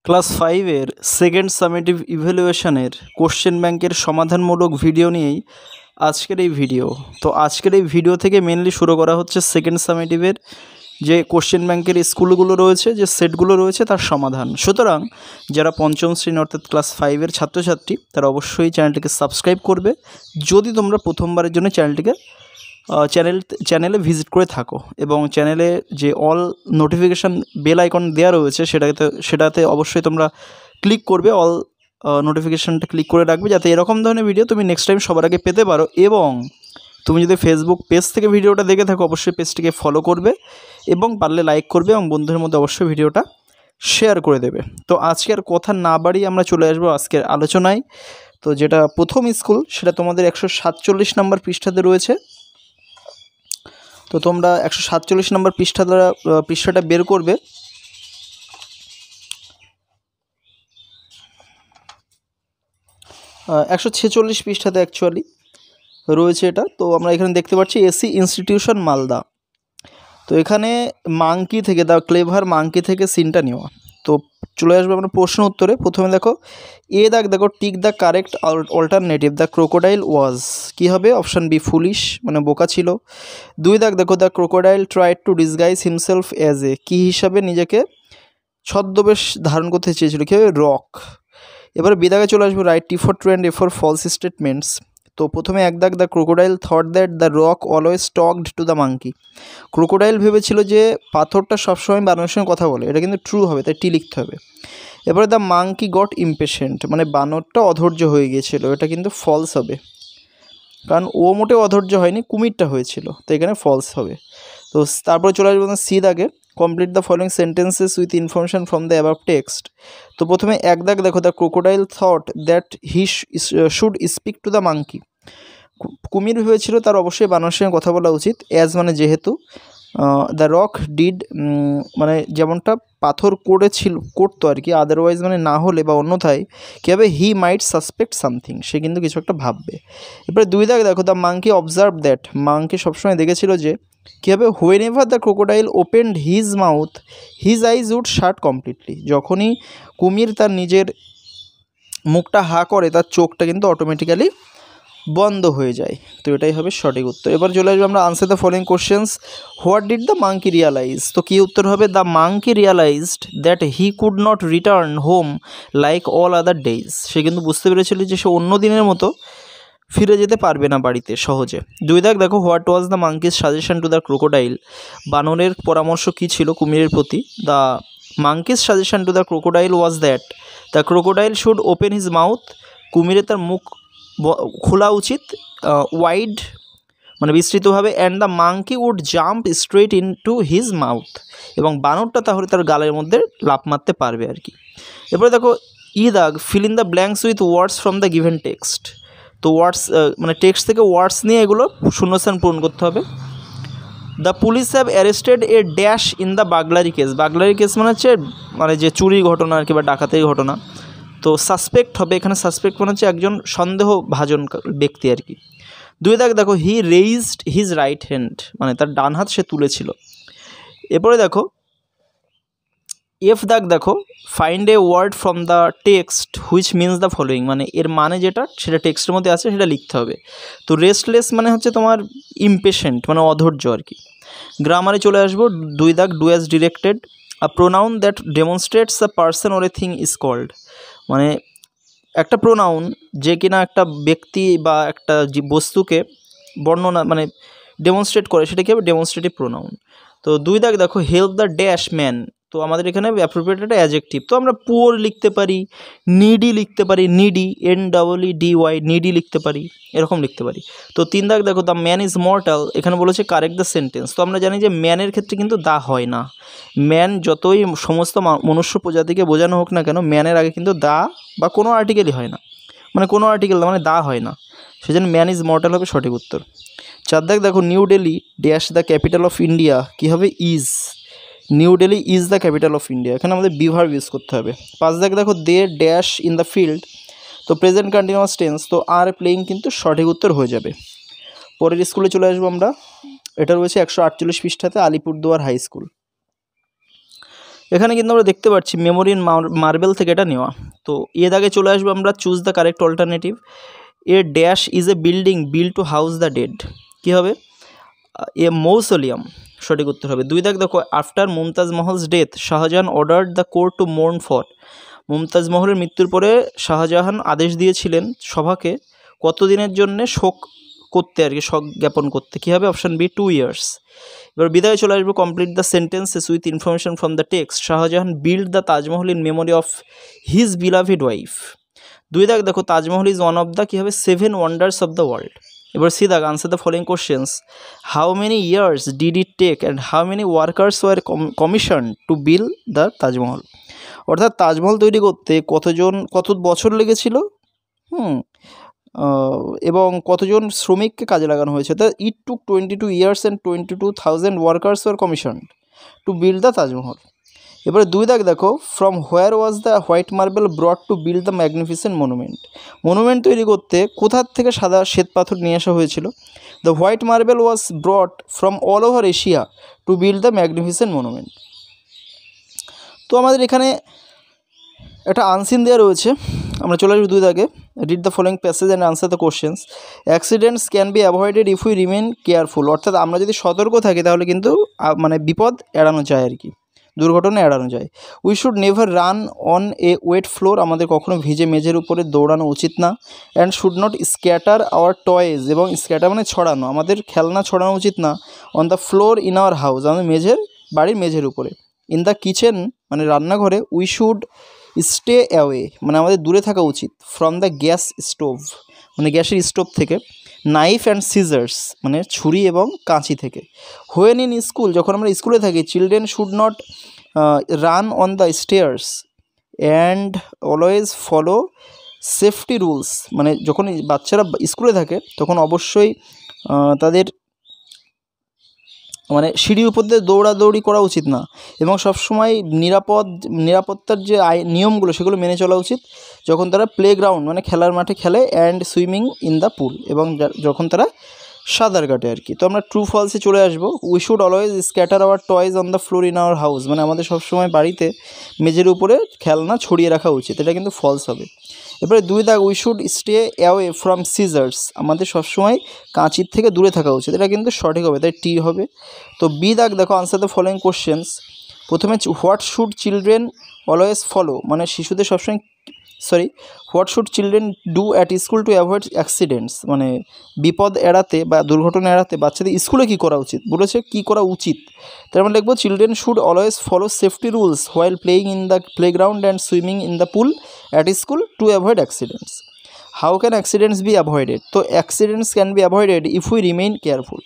Class 5-এর second summative ইভ্যালুয়েশনের question ব্যাংকের সমাধানমূলক video নিয়েই আজকের এই ভিডিও। তো আজকের এই ভিডিও থেকে মেনলি শুরু করা হচ্ছে সেকেন্ড সামেটিভের যে কোশ্চেন ব্যাংকের স্কুলগুলো রয়েছে, যে সেটগুলো রয়েছে তার সমাধান। সুতরাং যারা পঞ্চম শ্রেণী অর্থাৎ ক্লাস 5-এর ছাত্রছাত্রী তারা অবশ্যই চ্যানেলটিকে সাবস্ক্রাইব করবে যদি তোমরা প্রথমবারের জন্য চ্যানেলে ভিজিট করে থাকো, এবং চ্যানেলে যে অল নোটিফিকেশান বেল আইকন দেওয়া রয়েছে সেটাতে অবশ্যই তোমরা ক্লিক করবে, অল নোটিফিকেশানটা ক্লিক করে রাখবে যাতে এরকম ধরনের ভিডিও তুমি নেক্সট টাইম সবার আগে পেতে পারো। এবং তুমি যদি ফেসবুক পেজ থেকে ভিডিওটা দেখে থাকো অবশ্যই পেজটিকে ফলো করবে এবং পারলে লাইক করবে এবং বন্ধুদের মধ্যে অবশ্যই ভিডিওটা শেয়ার করে দেবে। তো আজকে আর কথা না বাড়িয়ে আমরা চলে আসবো আজকের আলোচনায়। তো যেটা প্রথম স্কুল সেটা তোমাদের 147 নম্বর পৃষ্ঠাতে রয়েছে। তো তোমরা 147 নম্বর পৃষ্ঠাটা বের করবে। 146 পৃষ্ঠাতে অ্যাকচুয়ালি রয়েছে এটা। তো আমরা এখানে দেখতে পাচ্ছি এসি ইনস্টিটিউশন মালদা। তো এখানে মাঙ্কি থেকে, দ্য ক্লেভার মাঙ্কি থেকে সিনটা নেওয়া। তো চলে আসবে আমরা প্রশ্ন উত্তরে। প্রথমে দেখো দেখো tick the correct alternative, the crocodile was. কী হবে? অপশান বি ফুলিশ, মানে বোকা ছিল। 2 দেখো the crocodile tried to disguise himself as a, কী হিসাবে নিজেকে ছদ্মবেশ ধারণ করতে চেয়েছিল, কী হবে? রক। এবারে বিদাগে চলে আসবে write T for true and F for false statements. তো প্রথমে the crocodile thought that the rock always talked to the monkey. Crocodile ভেবেছিল যে পাথরটা সবসময় বানরের সঙ্গে কথা বলে, এটা কিন্তু ট্রু হবে, তাই টি লিখতে হবে। এবারে দ্য মাঙ্কি গট ইমপেশেন্ট, মানে বানরটা অধৈর্য হয়ে গিয়েছিল, এটা কিন্তু ফলস হবে, কারণ ও মোটেও অধৈর্য হয়নি, কুমিরটা হয়েছিল, তো এখানে ফলস হবে। তো তারপরে চলে আসবে সি দাগে complete the following sentences with information from the above text. তো প্রথমে দেখো the crocodile thought that he should speak to the monkey. কুমির হয়েছিল তার অবশ্যই বানরের সঙ্গে কথা বলা উচিত, অ্যাজ মানে যেহেতু, দ্য রক ডিড মানে যেমনটা পাথর করতো আর কি, আদারওয়াইজ মানে না হলে বা অন্যথায় কী হবে? হি মাইট সাসপেক্ট সামথিং, সে কিন্তু কিছু একটা ভাববে। এবারে 2 দেখো the monkey observe that, monkey সবসময় দেখেছিল যে কী হবে? Whenever the crocodile opened his mouth his eyes would shut completely, যখনই কুমির তার নিজের মুখটা হা করে তার চোখটা কিন্তু অটোমেটিক্যালি বন্ধ হয়ে যায়। তো এটাই হবে সঠিক উত্তর। এবার চলে আসবে আমরা answer the following questions. What did the monkey realise? তো কী উত্তর হবে? The monkey realised that he could not return home like all other days. সে কিন্তু বুঝতে পেরেছিল যে সে অন্য দিনের মতো ফিরে যেতে পারবে না বাড়িতে সহজে। 2 দেখো what was the monkey's suggestion to the crocodile. বানরের পরামর্শ কী ছিল কুমিরের প্রতি? The monkey's suggestion to the crocodile was that the crocodile should open his mouth. কুমিরে তার মুখ খোলা উচিত, ওয়াইড মানে বিস্তৃতভাবে, and the monkey would jump straight into his mouth, এবং বানরটা তাহলে তার গালের মধ্যে লাফ মারতে পারবে আর কি। এরপরে দেখো fill in the blanks with words from the given text. তো ওয়ার্ডস মানে টেক্সট থেকে ওয়ার্ডস নিয়ে এগুলো শূন্যস্থান পূরণ করতে হবে। The police have arrested a dash in the burglary case. Burglary case মানে হচ্ছে মানে যে চুরি ঘটনা আর কি, বা ডাকাতির ঘটনা। তো সাসপেক্ট হবে এখানে, সাসপেক্ট মানে হচ্ছে একজন সন্দেহভাজন ব্যক্তি আর কি। 2 দেখো he raised his right hand, মানে তার ডান হাত সে তুলেছিল। এরপরে দেখো দেখো find a word from the text which means the following, মানে এর মানে যেটা সেটা টেক্সটের মধ্যে আছে সেটা লিখতে হবে। তো রেস্টলেস মানে হচ্ছে তোমার ইমপেশেন্ট, মানে অধৈর্য আর কি। গ্রামারে চলে আসবো। 2 do as directed. A pronoun that demonstrates a person or a thing is called, মানে একটা প্রোনাউন যে কিনা একটা ব্যক্তি বা একটা বস্তুকে বর্ণনা মানে ডেমনস্ট্রেট করে, সেটা কি হবে? Demonstrative pronoun. তো 2 দেখো হেল্প দ্য ড্যাশ ম্যান। তো আমাদের এখানে অ্যাপ্রোপ্রিয়েট একটা অ্যাডজেক্টিভ। তো আমরা পুয়ার লিখতে পারি, নিডি লিখতে পারি, NEEDY নিডি লিখতে পারি, এরকম লিখতে পারি। তো 3 দেখো দ্য ম্যান ইজ মর্টাল। এখানে বলেছে কারেক্ট দ্য সেন্টেন্স। তো আমরা জানি যে ম্যানের ক্ষেত্রে কিন্তু দা হয় না। ম্যান যতই সমস্ত মনুষ্য প্রজাতিকে বোঝানো হোক না কেন, ম্যানের আগে কিন্তু দা বা কোনো আর্টিকেলই হয় না, মানে কোনো আর্টিকেল মানে দা হয় না, সেজন্য ম্যান ইজ মর্টাল হবে সঠিক উত্তর। 4 দেখো new Delhi dash the capital of India. কী হবে? Is. New Delhi is the capital of India, এখানে আমাদের বি ভার্ব ইউজ করতে হবে। 5 দেখো they dash in the field. তো প্রেজেন্ট কন্টিনিউয়াস টেন্স, তো আর প্লেইং কিন্তু সঠিক উত্তর হয়ে যাবে। পরের স্কুলে চলে আসবো আমরা। এটা রয়েছে 148 পৃষ্ঠাতে, আলিপুরদুয়ার হাই স্কুল। এখানে কিন্তু আমরা দেখতে পাচ্ছি মেমোরি ইন মার্বেল থেকে এটা নেওয়া। তো এর আগে চলে আসবো আমরা choose the correct alternative. A dash is a building build to house the dead, কী হবে? এ মৌসোলিয়াম, সঠিক উত্তর হবে। 2 দাগ দেখো, after Mumtaz Mahal's death Shahjahan ordered the court to mourn for. Mumtaz মহলের মৃত্যুর পরে শাহজাহান আদেশ দিয়েছিলেন সভাকে কত দিনের জন্য শোক করতে, আর কি শোক জ্ঞাপন করতে, কী হবে? Option B 2 years। এবার বিদায় চলে আসবো, complete the sentences with information from the text. Shahjahan build the Taj Mahal in memory of his beloved wife. 2 দাগ দেখো, Taj Mahal is one of the, কী হবে? 7 wonders অফ দ্য ওয়ার্ল্ড। এবার সি দাগ, answer the following questions. How many years did it take and how many workers were commission to build the Taj Mahal? অর্থাৎ তাজমহল তৈরি করতে কত বছর লেগেছিল, এবং কতজন শ্রমিককে কাজে লাগানো হয়েছে? তা ইট টুক 22 years and 22,000 workers were commission to build the Taj Mahal. এবারে 2 দাগ দেখো, from where was the white marble ব্রট two build the magnificent monument তৈরি করতে কোথার থেকে সাদা শ্বেত পাথর নিয়ে আসা হয়েছিল? The white marble was ব্রট from all over Asia two build the magnificent monument. তো আমাদের এখানে একটা আনসিন দেওয়া রয়েছে, আমরা চলে আসবো 2 দাগে। Read the following passage and answer the questions. Accidents can be avoided if we remain careful. অর্থাৎ আমরা যদি সতর্ক থাকি তাহলে কিন্তু মানে বিপদ এড়ানো যায়, আর কি দুর্ঘটনা এড়ানো যায়। We should never run on a wet floor. আমাদের কখনো ভিজে মেঝের উপরে দৌড়ানো উচিত না। And should not scatter our toys, এবং স্ক্যাটার মানে ছড়ানো, আমাদের খেলনা ছড়ানো উচিত না। On the floor in our house, আমাদের বাড়ির মেঝের উপরে। ইন দ্য কিচেন মানে রান্নাঘরে। উই শুড স্টে অ্যাওয়ে মানে আমাদের দূরে থাকা উচিত। ফ্রম দ্য গ্যাস স্টোভ মানে গ্যাসের স্টোভ থেকে। নাইফ অ্যান্ড সিজার্স মানে ছুরি এবং কাঁচি থেকে। হোয়েন ইন স্কুল, যখন আমরা স্কুলে থাকি। Children should not run on the stairs and always follow safety rules, মানে যখন বাচ্চারা স্কুলে থাকে তখন অবশ্যই তাদের মানে সিঁড়ির উপর দিয়ে দৌড়াদৌড়ি করা উচিত না, এবং সবসময় নিরাপত্তার যে নিয়মগুলো সেগুলো মেনে চলা উচিত যখন তারা প্লেগ্রাউন্ড মানে খেলার মাঠে খেলে। অ্যান্ড সুইমিং ইন দ্য পুল, এবং যখন তারা সাঁতার কাটে, আর কি। তো আমরা ট্রু ফলসে চলে আসবো। We should always scatter our toys on the floor in our house, মানে আমাদের সবসময় বাড়িতে মেঝের উপরে খেলনা ছড়িয়ে রাখা উচিত, এটা কিন্তু ফলস হবে। এবারে 2 দাগ, we should stay away from scissors, আমাদের সবসময় কাঁচির থেকে দূরে থাকা উচিত, এটা কিন্তু সঠিক হবে, তাই টি হবে। তো বি দাগ দেখো, আনসার দ্য ফলোয়িং কোশ্চেন্স। প্রথমে what should children always follow, মানে শিশুদের সবসময় what should children do at school to avoid accidents, মানে বিপদ এড়াতে বা দুর্ঘটনা এড়াতে বাচ্চাদের স্কুলে কী করা উচিত বলেছে, কী করা উচিত। তার মানে লিখবো children should always follow safety rules while playing in the playground and swimming in the pool at school to avoid accidents. How can accidents be avoided? তো accidents can be avoided if we remain careful,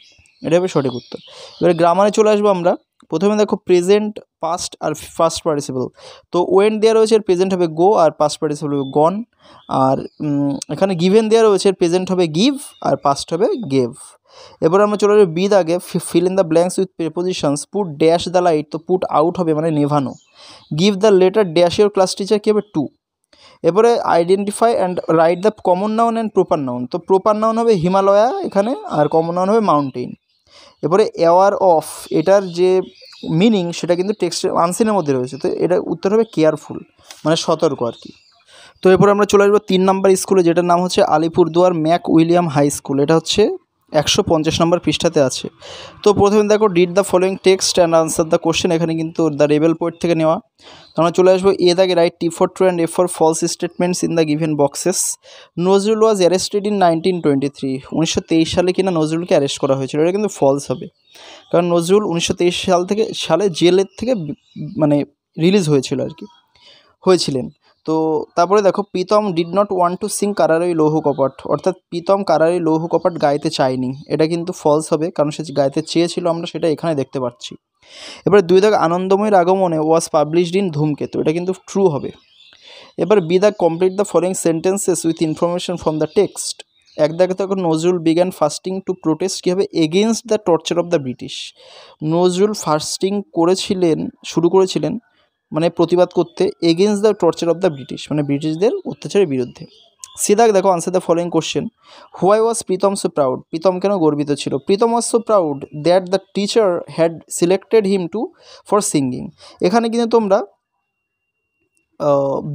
এটা হবে সঠিক উত্তর। এবারে গ্রামারে চলে আসবো আমরা। প্রথমে দেখো প্রেজেন্ট, পাস্ট আর ফার্স্ট পার্টিসিপল। তো ওয়েন দেওয়া রয়েছে, এর প্রেজেন্ট হবে গো আর পাস্ট পার্টিসিপল হবে গন। আর এখানে গিভেন দেওয়া রয়েছে, এর প্রেজেন্ট হবে গিভ আর পাস্ট হবে গেভ। এবার আমরা চলে যাবো বি দাগে, fill in the blanks with prepositions. Put dash the light, তো পুট আউট হবে মানে নেভানো। Give the letter dash your class teacher, কী হবে টু। এরপরে identify and write the common noun and proper noun. তো প্রপার নাউন হবে হিমালয়া এখানে, আর কমন নাউন হবে মাউন্টেন। এরপরে অ্যাওয়ার অফ, এটার যে মিনিং সেটা কিন্তু টেক্সটের আনসিনের মধ্যে রয়েছে, তো এটা উত্তর হবে কেয়ারফুল মানে সতর্ক, আর কি। তো এরপরে আমরা চলে আসবো 3 নম্বর স্কুলে, যেটার নাম হচ্ছে Alipurduar Mac William high school. এটা হচ্ছে 150 নম্বর পৃষ্ঠাতে আছে। তো প্রথমে দেখো, read the following text and answer the question, এখানে কিন্তু দ্য রেবেল পোয়েট থেকে নেওয়া। তো আমরা চলে আসবো এ দাগে, write T for true and F for false statements in the given boxes. Nazrul was arrested in 1923, 1923 সালে কিনা নজরুলকে অ্যারেস্ট করা হয়েছিল, এটা কিন্তু ফলস হবে, কারণ নজরুল 1923 সালে জেলের থেকে মানে রিলিজ হয়েছিল, আর কি হয়েছিলেন। তো তারপরে দেখো, Pritam did not want to sing কারারই লৌহ কপাট, অর্থাৎ প্রীতম কারারই লৌহ কপাট গাইতে চায়নি, এটা কিন্তু ফলস হবে, কারণ সে গাইতে চেয়েছিল, আমরা সেটা এখানে দেখতে পাচ্ছি। এবারে 2 দাগ, আনন্দময়ের আগমনে ওয়াজ পাবলিশড ইন ধূমকেতু, এটা কিন্তু ট্রু হবে। এবার বি দাগ, complete the following sentences with information from the text. 1 দাগে তখন Nazrul began fasting to protest, কী হবে, against the torture of the British. Nazrul fasting শুরু করেছিলেন মানে প্রতিবাদ করতে, against the torture of the British মানে ব্রিটিশদের অত্যাচারের বিরুদ্ধে। সি দাগ দেখো answer the following question, why was Pritam so proud, Pritam কেন গর্বিত ছিল? Pritam was so proud that the teacher had selected him to for singing. এখানে কিন্তু তোমরা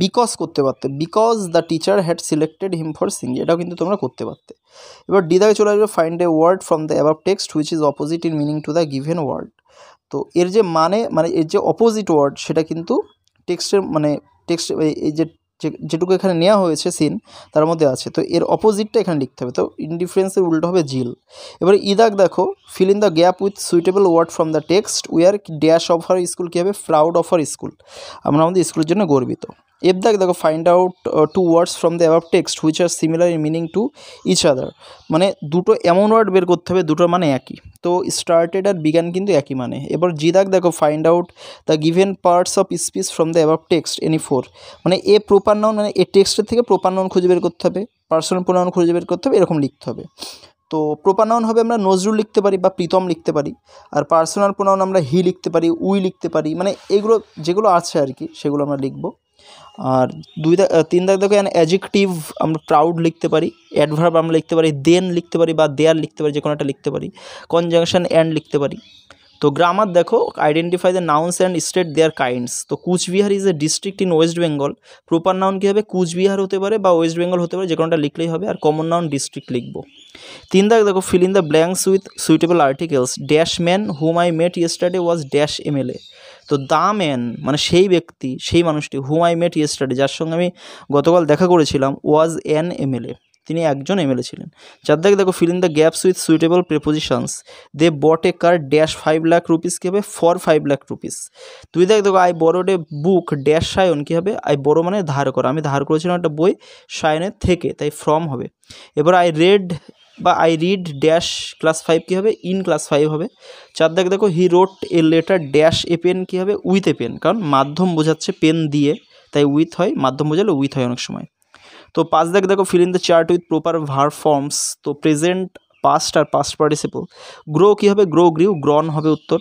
বিকজ করতে পারতে, because the teacher had selected him for singing, এটাও কিন্তু তোমরা করতে পারতে। এবার ডি দাগে চলে আসবে, find a word from the above text which is opposite in meaning to the given word. তো এর যে মানে এর যে অপোজিট ওয়ার্ড সেটা কিন্তু টেক্সটের টেক্সট এই যেটুকু এখানে নেওয়া হয়েছে সিন তার মধ্যে আছে, তো এর অপোজিটটা এখানে লিখতে হবে। তো ইনডিফারেন্সের উল্টো হবে জিল। এবারে ইদাক দেখো, fill in the gap with suitable word from the text, we are dash of our school, কী হবে? প্রাউড অফ আর স্কুল, আমরা আমাদের স্কুলের জন্য গর্বিত। এফ দাগ দেখো, find out two words from the above text which are similar in meaning to each other, মানে দুটো এমন ওয়ার্ড বের করতে হবে দুটোর মানে একই। তো স্টার্টেড আর বিগান কিন্তু একই মানে। এবার জি দাগ দেখো, find out the given parts of speech from the above text any four, মানে এ প্রপার নাউন, মানে এ টেক্সটের থেকে প্রপার নাউন খুঁজে বের করতে হবে, পার্সোনাল প্রোনাউন খুঁজে বের করতে হবে, এরকম লিখতে হবে। তো প্রপার নাউন হবে আমরা নজরুল লিখতে পারি বা প্রীতম লিখতে পারি, আর পার্সোনাল প্রোনাউন আমরা হি লিখতে পারি, উই লিখতে পারি, মানে এগুলো যেগুলো আছে আর কি সেগুলো আমরা লিখবো। আর তিন দাগ দেখো, অ্যাডজেক্টিভ আমরা প্রাউড লিখতে পারি, অ্যাডভার্ব আমরা লিখতে পারি, দেন লিখতে পারি বা দেয়ার লিখতে পারি, যে কোনো একটা লিখতে পারি, কনজাংশন অ্যান্ড লিখতে পারি। তো গ্রামার দেখো, identify the nouns and state their kinds. তো Cooch Behar is a district in west Bengal, proper noun কী হবে? কুচবিহার হতে পারে বা ওয়েস্ট বেঙ্গল হতে পারে, যে কোনোটা লিখলেই হবে, আর কমন নাউন ডিস্ট্রিক্ট লিখবো। তিন দাগ দেখো, fill in the blanks with suitable articles, dash man hmm I met yesterday was dash MLA. তো দ্য ম্যান মানে সেই ব্যক্তি, সেই মানুষটি, হুম আই মেট ইয়েস্টারডে যার সঙ্গে আমি গতকাল দেখা করেছিলাম, ওয়াজ অ্যান এমএলএ, তিনি একজন এমএলএ ছিলেন। চার দাগে দেখো, fill in the gaps with suitable prepositions, they bought a car dash 5 lakh rupees, কী হবে? For 5 lakh rupees. দুই দাগে দেখো, I borrowed a book dash Sayan, কী হবে? আই বড়ো মানে ধার করা, আমি ধার করেছিলাম একটা বই সায়নের থেকে, তাই ফ্রম হবে। এবার আই রেড বা আই রিড ড্যাশ ক্লাস 5, কী হবে? ইন ক্লাস 5 হবে। চার দাগে দেখো, he wrote a letter dash a pen, কী হবে? উইথ এ পেন, কারণ মাধ্যম বোঝাচ্ছে পেন দিয়ে, তাই উইথ হয়, মাধ্যম বোঝালে উইথ হয় অনেক সময়। তো পাঁচ দাগে দেখো, fill in the chart with proper verb forms, তো প্রেজেন্ট, পাস্ট আর পাস্ট পার্টিসিপল। গ্রো কী হবে? গ্রো গ্রিউ, গ্রন হবে উত্তর।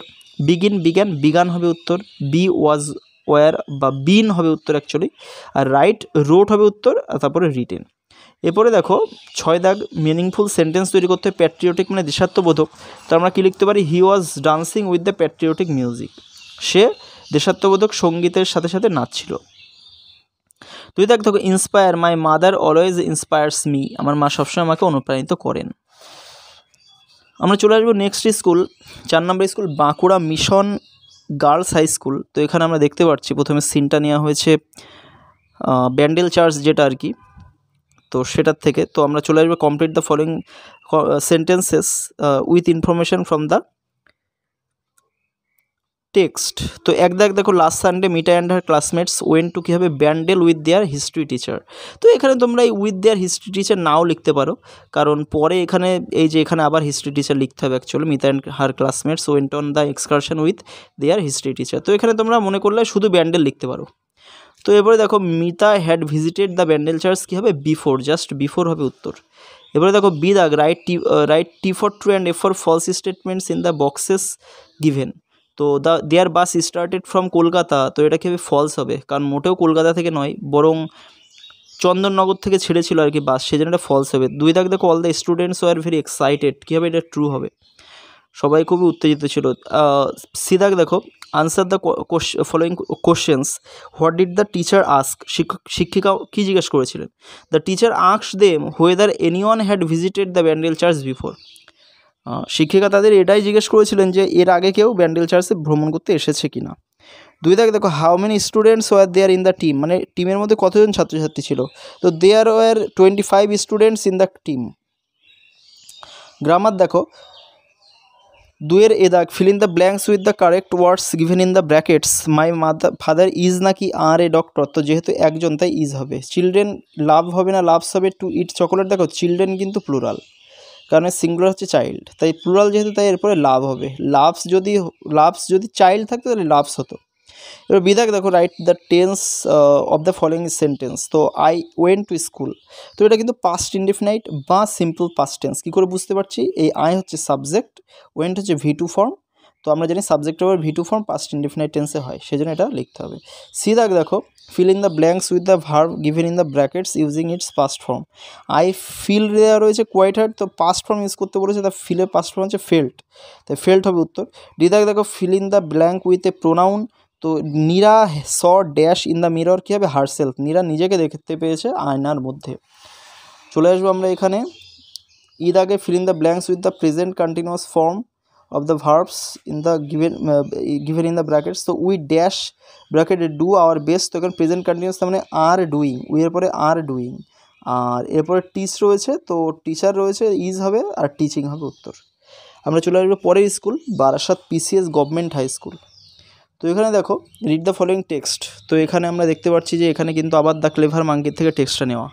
বিগিন বিগ্যান, বিগান হবে উত্তর। বি ওয়াজ ওয়ার বা বিন হবে উত্তর অ্যাকচুয়ালি। আর রাইট রোট হবে উত্তর, আর তারপরে রিটেন। এরপরে দেখো 6 দাগ, মিনিংফুল সেন্টেন্স তৈরি করতে হবে। প্যাট্রিয়টিক মানে দেশাত্মবোধক, তো আমরা কী লিখতে পারি? He was dancing with the patriotic music, সে দেশাত্মবোধক সঙ্গীতের সাথে সাথে নাচছিল। তুই দেখো, inspire, my mother always inspires me, আমার মা সবসময় আমাকে অনুপ্রাণিত করেন। আমরা চলে আসবো next school, 4 number school, Bankura mission girls high school. তো এখানে আমরা দেখতে পাচ্ছি প্রথমে সিনটা নেওয়া হয়েছে ব্যান্ডেল চার্চ যেটা আর কি, তো সেটার থেকে। তো আমরা চলে আসবো, complete the following sentences with information from the text. তো এক দাগ দেখো, last Sunday Mita and her classmates went to, কী হবে? Bandel with their history teacher. তো এখানে তোমরা এই উইথ দেয়ার হিস্ট্রি টিচার নাও লিখতে পারো, কারণ পরে এখানে এই যে এখানে আবার হিস্ট্রি টিচার লিখতে হবে actually, Mita and her classmates went on the excursion with their history teacher. তো এখানে তোমরা মনে করলে শুধু ব্যান্ডেল লিখতে পারো। তো এবারে দেখো, Mita had visited the Bandel church, কী হবে? বিফোর, জাস্ট বিফোর হবে উত্তর। এবারে দেখো, বি দাগ, write T for true and F for false statements in the boxes given. তো there bus started from Kolkata, তো এটা কী হবে? ফলস হবে, কারণ মোটেও কলকাতা থেকে নয়, বরং চন্দননগর থেকে ছেড়েছিল আর কি বাস, সেজন্য এটা ফলস হবে। দুই দাগ দেখো, all the students were very excited, কী হবে? এটা ট্রু হবে, সবাই খুবই উত্তেজিত ছিল। সি দাগ দেখো, answer the following questions, what did the teacher ask, শিক্ষিকা কী জিজ্ঞেস করেছিলেন? The teacher asked them whether anyone had visited the Bandel church before, শিক্ষিকা তাদের এটাই জিজ্ঞেস করেছিলেন যে এর আগে কেউ ব্যান্ডেল চার্চে ভ্রমণ করতে এসেছে কিনা। দুই দাগে দেখো, how many students were there in the team, মানে টিমের মধ্যে কতজন ছাত্রছাত্রী ছিল? তো there were 25 students in the team. Grammar দেখো, দুয়ের এ দাগ, fill in the blanks with the correct words given in the brackets, my father is নাকি আর এ ডক্টর, তো যেহেতু একজন তাই ইজ হবে। চিলড্রেন লাভ হবে না লাভস হবে, টু ইট চকোলেট, দেখো চিলড্রেন কিন্তু প্লুরাল, কারণ সিঙ্গুলার হচ্ছে চাইল্ড, তাই প্লুরাল যেহেতু তাই এরপরে লাভ হবে। লাভস যদি চাইল্ড থাকতো তাহলে লাভস হতো। এবার বিদাগ দেখো, write the tense of the following sentence. তো আই ওয়েন্ট টু স্কুল, তো এটা কিন্তু পাস্ট ইনডেফিনাইট বা সিম্পল পাস্ট টেন্স। কী করে বুঝতে পারছি? এই আই হচ্ছে সাবজেক্ট, ওয়েন্ট হচ্ছে V2 ফর্ম, তো আমরা জানি সাবজেক্ট আবার V2 ফর্ম পাস্ট ইনডেফিনাইট টেন্সে হয়, সেজন্য এটা লিখতে হবে। সি দাগ দেখো, fill in the blanks with the verb given in the brackets using its past form. I feel দেওয়া রয়েছে quite hard, তো past form ইউজ করতে বলেছে, তা feel এর past form হচ্ছে felt, তাই felt হবে উত্তর। দেখো fill in the blank with a pronoun, তো Nira saw dash in the mirror কী হবে herself, নীরা নিজেকে দেখতে পেয়েছে আয়নার মধ্যে। চলে আসবো আমরা এখানে দাগে fill in the blanks with the present continuous form of the verbs in the given in the brackets, তো we dash ব্র্যাকেটে do our best, তো এখানে প্রেজেন্ট কন্টিনিউয়াস তার মানে আর ডুইং, উই এর পরে আর ডুইং, আর এরপরে টিচ রয়েছে, তো টিচার রয়েছে ইজ হবে, আর টিচিং হবে উত্তর। আমরা চলে আসবো পরের school Barasat PCS government high school. তো এখানে দেখো রিড দ্য ফলোয়িং টেক্সট, তো এখানে আমরা দেখতে পাচ্ছি যে এখানে কিন্তু আবার দ্য ক্লেভার মাঙ্কির থেকে টেক্সটটা নেওয়া।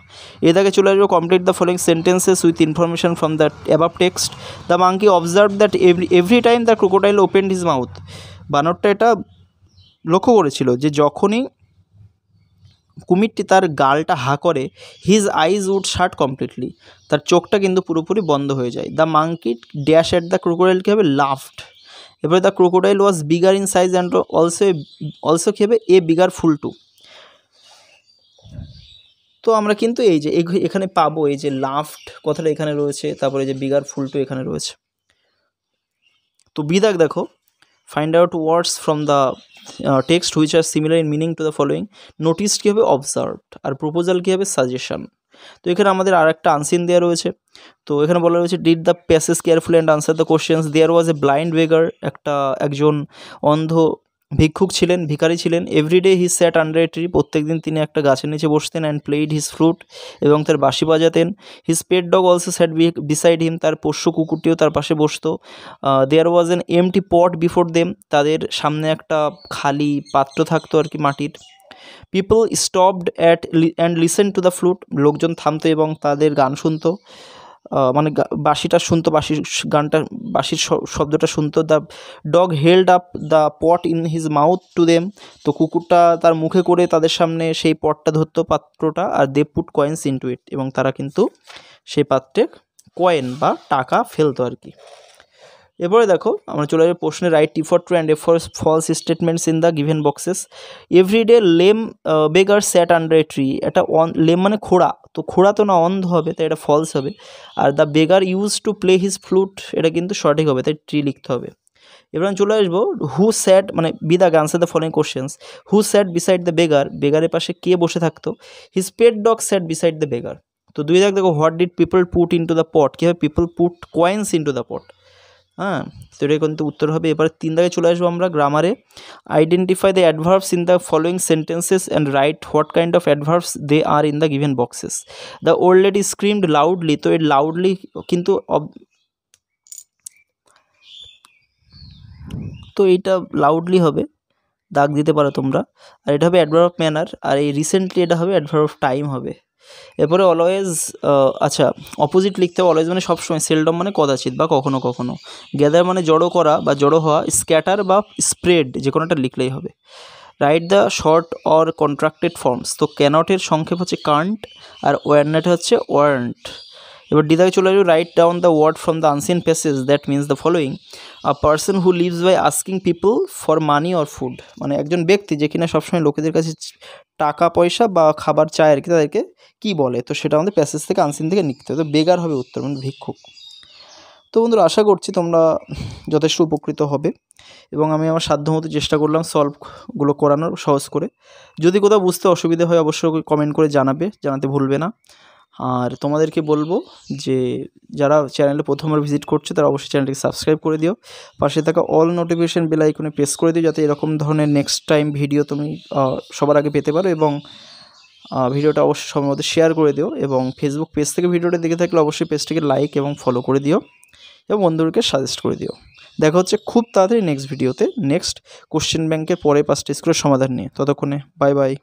দাগে চলে আসবো complete the following sentences with information from the above text. The monkey observe that every time the crocodile opened his mouth, বানরটা এটা লক্ষ্য করেছিল যে যখনই কুমিরটি তার গালটা হা করে, his eyes would shut completely, তার চোখটা কিন্তু পুরোপুরি বন্ধ হয়ে যায়। The monkey dashed at the crocodile কী হবে লাফড, এবারে the crocodile was bigger in size and also কী হবে এ বিগার ফুল টু। তো আমরা কিন্তু এই যে এখানে পাবো এই যে লাফড কথাটা এখানে রয়েছে, তারপরে যে বিগার ফুল টু এখানে রয়েছে। তো বিদাগ দেখো find out words from the text which are similar in meaning to the following. Notice কী হবে অবজার্ভড, আর প্রপোজাল কী হবে সাজেশন। তো এখানে আমাদের আর একটা আনসিন দেওয়া রয়েছে, তো এখানে বলা রয়েছে did the passage carefully and answer the questions. There was a blind beggar, একজন অন্ধ ভিক্ষুক ছিলেন, ভিখারি ছিলেন। Every day he sat under a tree, প্রত্যেকদিন তিনি একটা গাছের নিচে বসতেন। অ্যান্ড প্লেইড হিজ ফ্লুট, এবং তার বাঁশি বাজাতেন। His pet dog also sat beside him, তার পোষ্য কুকুরটিও তার পাশে বসতো। There was an empty pot before them, তাদের সামনে একটা খালি পাত্র থাকতো আর কি মাটির। People stopped and listen to the flute, লোকজন থামতো এবং তাদের গান শুনতো, মানে বাঁশিটা শুনতো, বাঁশির শব্দটা শুনতো। The dog held up the pot in his mouth to them, তো কুকুরটা তার মুখে করে তাদের সামনে সেই পটটা ধরতো, পাত্রটা। আর they put coins into it, এবং তারা কিন্তু সেই পাত্রে কয়েন বা টাকা ফেলতো আর কি। এরপরে দেখো আমরা চলে যাবো প্রশ্নে write T for true and F for false statements in the given boxes. Everyday lame beggar sat under a tree, এটা লেম মানে খোড়া, তো খোড়া তো না অন্ধ হবে, তাই এটা ফলস হবে। Are the বেগার use to play his flute, এটা কিন্তু সঠিক হবে, তাই ট্রি লিখতে হবে। এবার চলে আসবো হু স্যাট, মানে be the answer the following questions. Who sat beside the beggar, বেগারের পাশে কে বসে থাকতো। His pet dog sat beside the beggar. তো দুই দেখো what did people put into the pot, কী হবে people put coins into the pot. হ্যাঁ, তো এটা কিন্তু উত্তর হবে। এবার 3 দাগে চলে আসবো আমরা গ্রামারে। Identify the adverbs in the following sentences and write what kind of adverbs they are in the given boxes. The old lady screamed loudly, তো এই লাউডলি কিন্তু তো এইটা লাউডলি হবে, দাগ দিতে পারো তোমরা। আর এটা হবে অ্যাডভার্ব অফ ম্যানার, আর এই রিসেন্টলি এটা হবে অ্যাডভার্ব অফ টাইম হবে। এরপরে অলওয়েজ, আচ্ছা অপোজিট লিখতে হবে। অলওয়েজ মানে সবসময়, সেলডম মানে কদাচিৎ বা কখনো কখনো, গ্যাদার মানে জড়ো করা বা জড়ো হওয়া, স্ক্যাটার বা স্প্রেড যে কোনোটা লিখলেই হবে। Write the short or contracted forms, তো ক্যানটের সংক্ষেপ হচ্ছে কান্ট, আর ওয়ারনেট হচ্ছে ওয়ারেন্ট। এবার ডি চলে আসবে write down the word from the unseen passage that means the following. A person who lives by asking people for money or food, মানে একজন ব্যক্তি যে কিনা সবসময় লোকেদের কাছে টাকা পয়সা বা খাবার চায় আর কি, তাদেরকে কী বলে, তো সেটা আমাদের প্যাসেজ থেকে আনসিন থেকে নিতে হবে। তো বেগার হবে উত্তর, মানে ভিক্ষুক। তো বন্ধুরা আশা করছি তোমরা যথেষ্ট উপকৃত হবে, এবং আমি আমার সাধ্যমতো চেষ্টা করলাম সলভগুলো করানোর সহজ করে। যদি কোথাও বুঝতে অসুবিধা হয় অবশ্যই কমেন্ট করে জানাতে ভুলবে না। আর তোমাদেরকে বলবো যে যারা চ্যানেলে প্রথমবার ভিজিট করছে তারা অবশ্যই চ্যানেলটিকে সাবস্ক্রাইব করে দিও, পাশে থাকা অল নোটিফিকেশান বেল আইকনে প্রেস করে দিও, যাতে এরকম ধরনের নেক্সট টাইম ভিডিও তুমি সবার আগে পেতে পারো। এবং ভিডিওটা অবশ্যই সবার মধ্যে শেয়ার করে দিও, এবং ফেসবুক পেজ থেকে ভিডিওটা দেখে থাকলে অবশ্যই পেজটিকে লাইক এবং ফলো করে দিও, এবং বন্ধুদেরকে সাজেস্ট করে দিও। দেখা হচ্ছে খুব তাড়াতাড়ি নেক্সট ভিডিওতে, নেক্সট কোশ্চেন ব্যাংকের পরে 5টা স্কুলের সমাধান নিয়ে। ততক্ষণে বাই বাই।